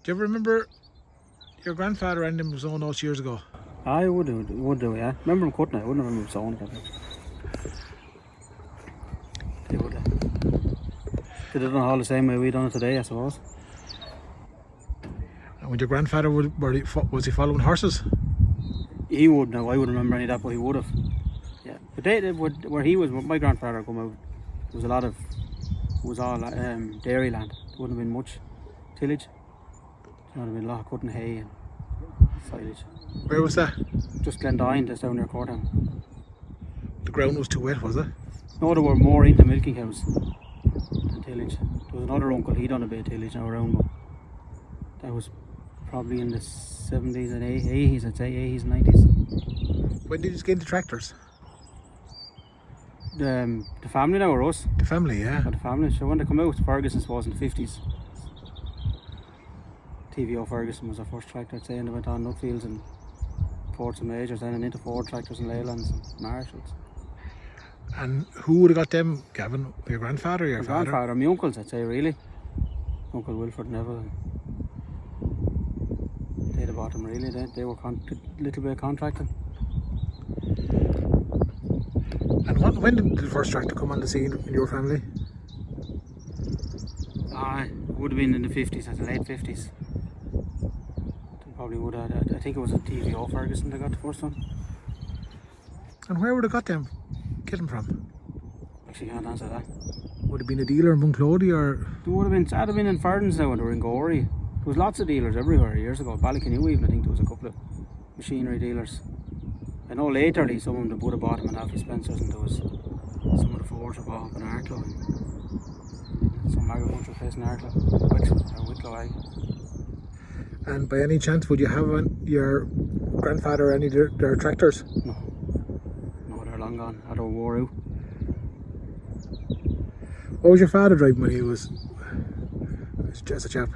Do you ever remember your grandfather and him was on those years ago? I would do, yeah. Remember him cutting it, I wouldn't remember him sowing it. They would have. They did it all the same way we done it today, I suppose. And when your grandfather was he following horses? He would now. I wouldn't remember any of that, but he would have. Yeah, but where he was, my grandfather come out, there was a lot of, it was all dairy land. There wouldn't have been much tillage. There would have been a lot of cutting hay and silage. Where was that? Just Glendyne, just down near Courtown. The ground was too wet, was it? No, there were more into milking cows than tillage. There was another uncle, he done a bit of tillage now around, but that was probably in the 70s and 80s, I'd say, 80s and 90s. When did you get into tractors? The family now, or us? The family, yeah. Oh, the family. So when they come out, Ferguson's was in the 50s. TVO Ferguson was our first tractor, I'd say, and they went on Nutfields and Fords and Majors, then and into Ford tractors and Leylands and Marshalls. And who would have got them, Gavin? Your grandfather or your father? Grandfather, my uncles, I'd say, really. Uncle Wilford Neville. They'd have bought them, really. They were a little bit of contracting. And when did the first tractor come on the scene in your family? It would have been in the 50s, at the late 50s. They probably would have. I think it was a TVO Ferguson they got the first one. And where would have got them? Get them from? Actually, can't answer that. Would have been a dealer in Bunclody or? There would have been. I'd have been in Ferdin's now, and they were in Gorey. There was lots of dealers everywhere years ago. Ballygarrett even, I think there was a couple of machinery dealers. I know laterly some of them would have bought them in Alfie Spencer's, and there was some of the Fords were bought up in Arklow, and some agricultural place in Arklow, Wexford or Wicklow. And by any chance, would you have your grandfather any of their tractors? No, they're long gone. They were wore out. What was your father driving when he was as a chap?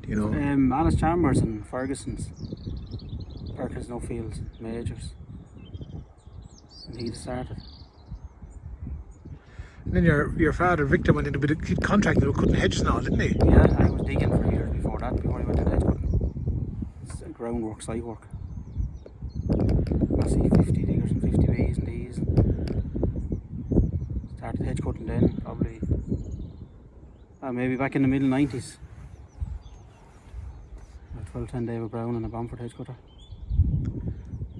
Do you know? Alice Chambers and Ferguson's, Perkins, No Fields, Majors. And he started. And then your father Victor went into a bit of contracting with cutting hedges and all, didn't he? Yeah, I was digging for years before that, before he went into hedge cutting. It's groundwork, site work. Massive 50 diggers and 50 B's and D's. Started hedge cutting then, probably maybe back in the middle 90s. 1210 David Brown and a Bamford hedge cutter.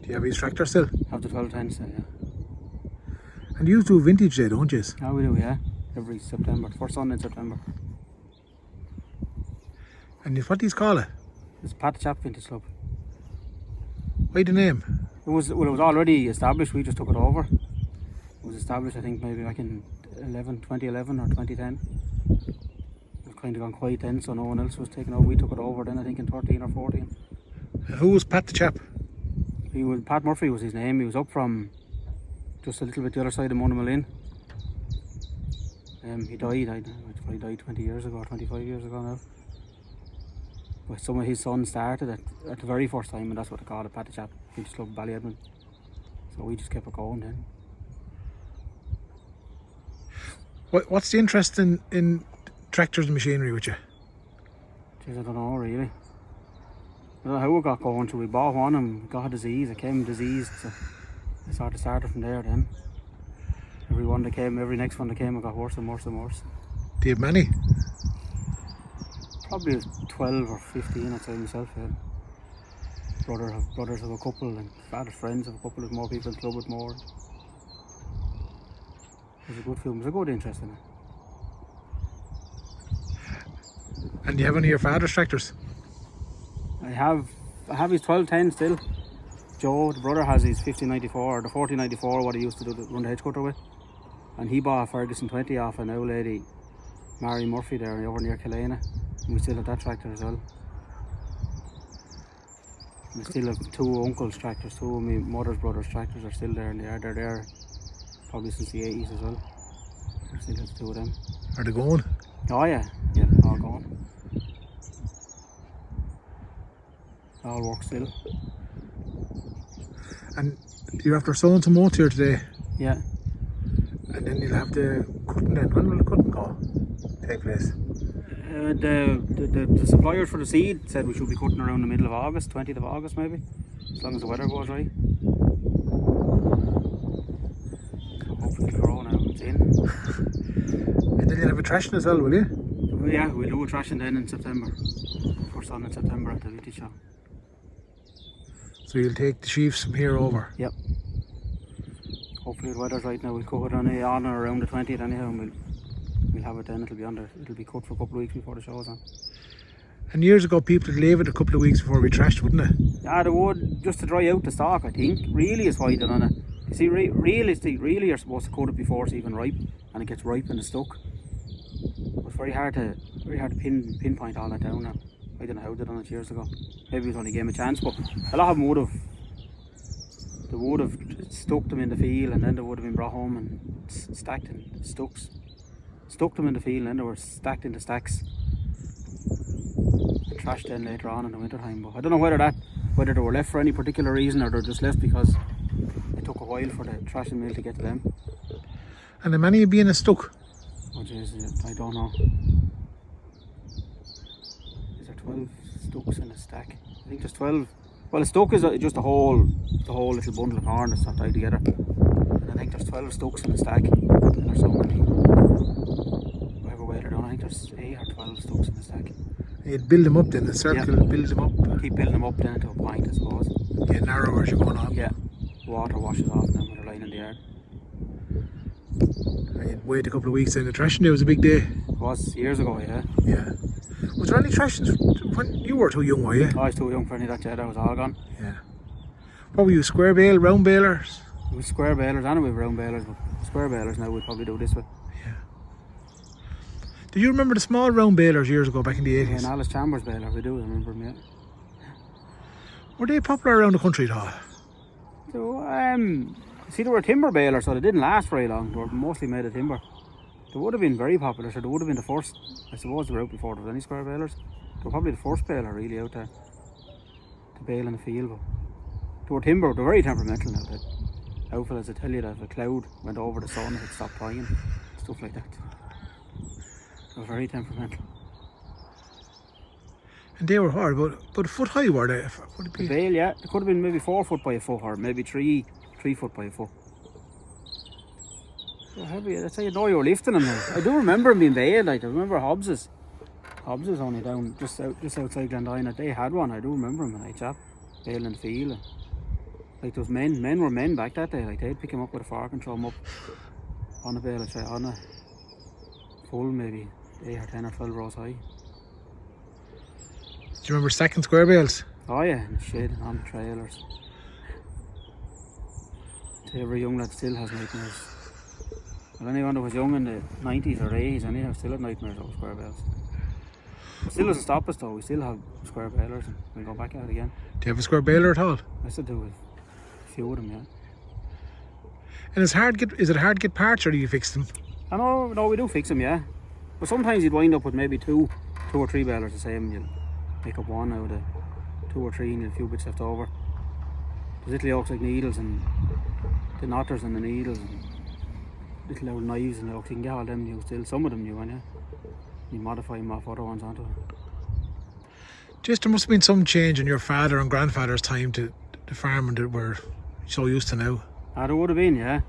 Do you have his tractor still? Have the 1210 still, yeah. And you do vintage day, don't you? Yeah, we do, yeah. Every September, first Sunday in September. And what do you call it? It's Pat the Chap Vintage Club. Why the name? It was already established, we just took it over. It was established, I think, maybe back in 2011 or 2010. It kind of gone quiet then, so no one else was taking over. We took it over then, I think, in 13 or 14. And who was Pat the Chap? Pat Murphy was his name. He was up from just a little bit the other side of Munamallin. He died 20 years ago, or 25 years ago now. But some of his sons started at the very first time, and that's what they called it, Pat the Chap. He just loved Ballydon. So we just kept it going then. What's the interest in tractors and machinery with you? Jeez, I don't know really. I don't know how it got going, so we bought one and got a disease. It came diseased, so I sort of started from there then. Every next one that came, it got worse and worse and worse. Do you have many? Probably 12 or 15, I'd say myself, yeah. Brothers have a couple, and father's friends have a couple, of more people in the club with more. There's a good film, there's a good interest in it. And do you have any of your father's tractors? I have his 1210 still. Joe, the brother, has his 1594, or the 1494, what he used to run the hedge cutter with. And he bought a Ferguson 20 off an old lady, Mary Murphy, there over near Killarney. And we still have that tractor as well. And we still have two uncles' tractors, two of my mother's brothers' tractors are still there in the yard. They're there probably since the 80s as well. We still have two of them. Are they going? Oh yeah, all gone. All work still. And you're after sowing some oats here today? Yeah. And then you'll have the cutting then. When will the cutting take place? The suppliers for the seed said we should be cutting around the middle of August, 20th of August maybe, as long as the weather goes right. Hopefully it'll grow now, it's in. And then you'll have a thrashing as well, will you? Yeah, we'll do a thrashing then in September. First on in September at the Vitty Shop. So you'll take the sheaves from here over? Yep. Hopefully the weather's right now. We'll cut it on or around the 20th anyhow, and we'll have it then. It'll be cut for a couple of weeks before the show's on. And years ago people would leave it a couple of weeks before we thrashed, wouldn't they? Yeah, they would, just to dry out the stock, I think. Really is why they're on it. You see, really you're supposed to cut it before it's even ripe, and it gets ripe and it's stuck. It's very hard to pinpoint all that down now. I don't know how they done it years ago. Maybe it was only gave them a chance, but a lot of them would have stuck them in the field, and then they would have been brought home and stacked in stucks. Stuck them in the field, and then they were stacked into stacks. And trashed then later on in the winter time. But I don't know whether they were left for any particular reason, or they're just left because it took a while for the thrashing mill to get to them. And how many be in a stuck? Oh jeez, I don't know. Is there 12 stucks in a stack? I think there's 12. Well, a stuck is just the whole little bundle of corn that's not tied together. And I think there's 12 stucks in a stack. And there's so many. Whatever way they're done, I think there's 8 or 12 stucks in a stack. You'd build them up then, the circle, yeah. Build them up. Keep building them up then to a point, I suppose. Get narrower as you're going on. Yeah. Water washes off them when they're lying in the yard. And you'd wait a couple of weeks, then the thrashing day was a big day. It was years ago, yeah. Yeah. Was there any thrashings when you were too young, were you? I was too young for any of that, yeah, that was all gone. Yeah. What were you, square bale, round balers? We square balers, and we round balers, but square balers now we'd probably do this way. Yeah. Do you remember the small round balers years ago, back in the 80s? Yeah, and Alice Chambers baler, we do remember them, yeah. Were they popular around the country at all? So, see, they were timber balers, so they didn't last very long. They were mostly made of timber. They would have been very popular, so they would have been the first. I suppose they were out before there was any square balers. They were probably the first baler really out there to bale in the field. But they were timber, they were very temperamental now. The outfielders, I tell you that if a cloud went over the sun, it would stop flying, stuff like that. They were very temperamental. And they were hard, about a foot high, were they? The bale, yeah, they could have been maybe 4 foot by a foot, or maybe 3 foot by a foot. So heavy, that's how you know you were lifting them now. I do remember them being baled, like I remember Hobbs's. Hobbs's only down just outside Glendyne. They had one, I do remember him, a chap, baling in the field. And, like those men were men back that day, like they'd pick him up with a fork and throw him up on a bale, on a full maybe 8 or 10 or 12 rows high. Do you remember stacking square bales? Oh yeah, in the shed and on the trailers. Every young lad still has nightmares. Well, anyone who was young in the 90s or 80s anyhow still had nightmares over square bales. It still doesn't stop us though, we still have square balers and we'll go back at it again. Do you have a square baler at all? I still do with a few of them, yeah. And is it hard to get parts, or do you fix them? I know, no, we do fix them, yeah. But sometimes you'd wind up with maybe two or three balers the same, and you'll pick up one out of 2 or 3 and you'll a few bits left over. There's little yokes like needles and the knotters and the needles and little old knives and yokes. You can get all them new still, some of them new, yeah. You modify them off other ones onto it. Just there must have been some change in your father and grandfather's time to the farming that we're so used to now. There would have been, yeah.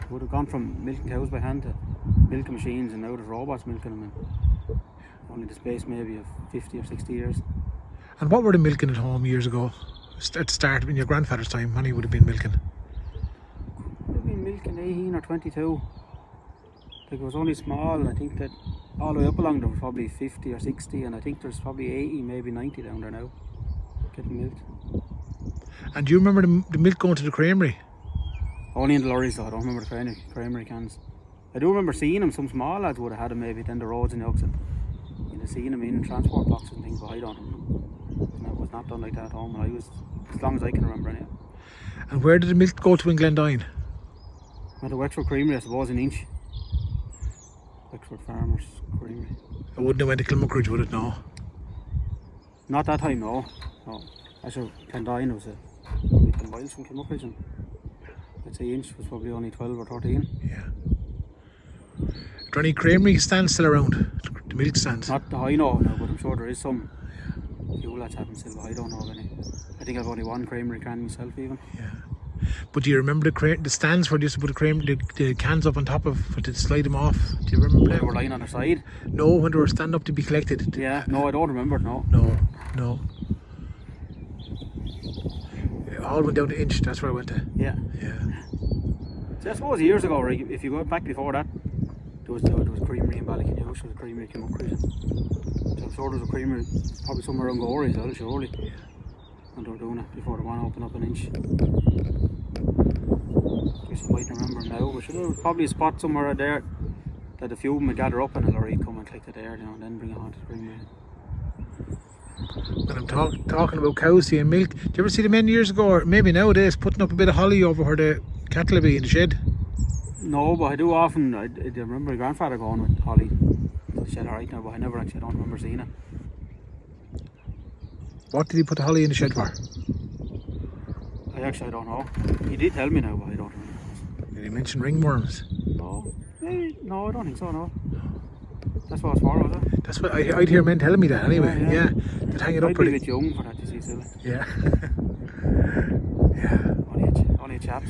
It would have gone from milking cows by hand to milking machines, and now there's robots milking them in only the space maybe of 50 or 60 years. And what were they milking at home years ago? At the start, in your grandfather's time, when he would have been milking? Would have been milking 18 or 22. Like it was only small, and I think that all the way up along there was probably 50 or 60, and I think there's probably 80, maybe 90 down there now, getting milked. And do you remember the milk going to the creamery? Only in the lorries though, I don't remember the creamery cans. I do remember seeing them, some small lads would have had them maybe then the roads and yokes, and you know, seeing them in transport boxes and things, but I don't remember. It was not done like that at home when I was, as long as I can remember anyway. And where did the milk go to in Glendyne? At the Wexford creamery, I suppose, in Inch. Wexford Farmers Creamery. It wouldn't have went to Kilmuckridge, would it? No. Not that time, no. No. Actually, Glendyne was probably 10 miles from Kilmuckridge, and I'd say Inch was probably only 12 or 13. Yeah. Are there any creamery stands still around? the milk stands. Not that I know now, but I'm sure there is some few lads have them still, but I don't know of any. I think I've only one creamery can myself even. Yeah. But do you remember the stands where they used to put the cans up on top of to slide them off? Do you remember They that? were lying on their side. No, when they were standing up to be collected. Yeah, no, I don't remember, no. No. It all went down to Inch, that's where I went to. Yeah. So I suppose years ago, right, if you go back before that, there was creamery in Ballygarrett, there was a creamery in Kilmuckridge. So I'm sure there was a creamery probably somewhere around Gorey as well, surely. Yeah. And they were doing it before the one opened up an Inch. Guess you might remember now, but there was probably a spot somewhere there that a few of them would gather up and a lorry come and collect it there, and then bring it on to the creamery. When I'm talking about cows and milk, did you ever see the men years ago, or maybe nowadays, putting up a bit of holly over where the cattle will be in the shed? No, but I do often. I remember my grandfather going with holly to the shed alright now, but I don't remember seeing it. What did he put the holly in the shed for? I don't know. He did tell me now, but I don't remember. Did he mention ringworms? No, no, I don't think so, no. That's what it's for, was it? That's what I'd hear men telling me that anyway. Yeah. They'd hang it up I'd be a bit young for that, you see, silly. Yeah. Only a chap.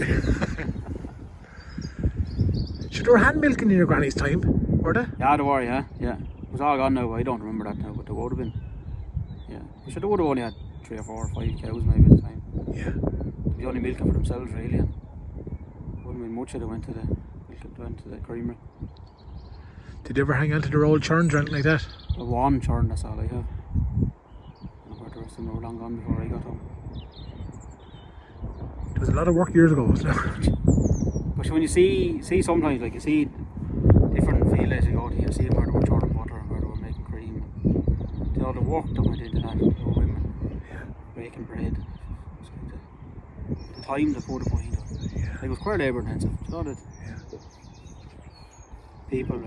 Should there were hand milking in your granny's time, were they? Yeah, there were, yeah. It was all gone now, I don't remember that now, but there would have been. Yeah. We should have only had 3 or 4 or 5 cows maybe at the time. Yeah. They'd be only milking for themselves really, and wouldn't been much of it went to the creamery. Did you ever hang on to their old churns or anything like that? The one churn, that's all I have. And the rest of them were long gone before I got home. There was a lot of work years ago, wasn't there? But when you see sometimes, like you see different field days you go to, you see where they were churning butter and where they were making cream. You know, the work that went into that, the women baking bread. The time they put behind it. Yeah. Like, it was quite labour intensive. You know that Yeah. people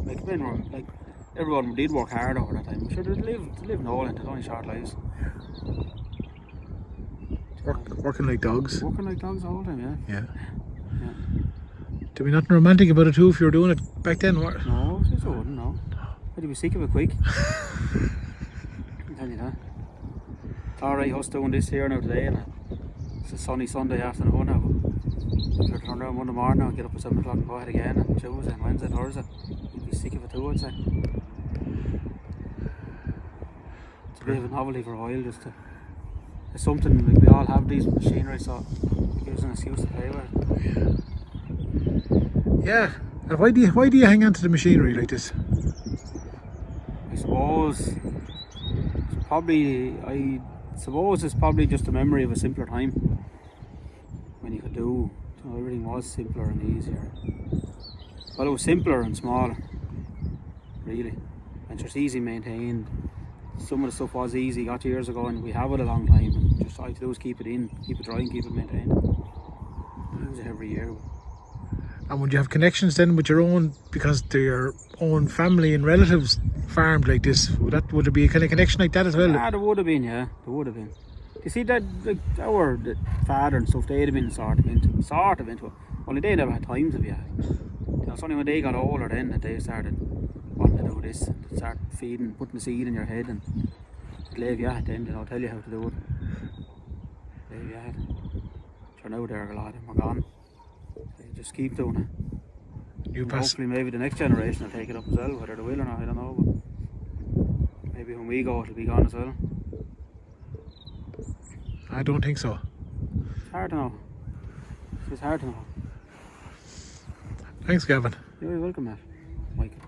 like men were like everyone did work hard over that time. I'm sure they lived no end, it's only short lives. Working like dogs. Working like dogs all the time, yeah. There'd be nothing romantic about it too if you were doing it back then, what? No, I wouldn't, no. I'd be sick of it quick. I can tell you that. It's alright us doing this here now today, and it's a sunny Sunday afternoon now. If you turn around Monday morning and get up at 7 o'clock and go ahead again, and Tuesday and Wednesday and Thursday, you'd be sick of it too, I'd say. It's a bit of a novelty for a while, just to. It's something, like, we all have these machinery, so it gives an excuse to play with it. Yeah. And why do you hang on to the machinery like this? I suppose it's probably just a memory of a simpler time when you could do, everything was simpler and easier. Well, it was simpler and smaller, really, and just easy maintained. Some of the stuff was easy, got years ago, and we have it a long time. And just all you do is keep it in, keep it dry, and keep it maintained. Use it every year. And would you have connections then with your own, because they're your own family and relatives farmed like this? Would there be a kind of connection like that as well? Yeah, there would have been, yeah. There would have been. You see, that like the father and stuff, they'd have been sort of into it. Only they never had time to be at it. You know, it's only when they got older then that they started wanting to do this, and start feeding, putting the seed in your head, and leave you at then, you know, tell you how to do it. Leave you at. Sure, now there are a lot of them are gone. So you just keep doing it. Hopefully maybe the next generation will take it up as well, whether they will or not, I don't know, but maybe when we go it'll be gone as well. I don't think so. It's hard to know. It's hard to know. Thanks, Gavin. You're welcome, Matt. Michael.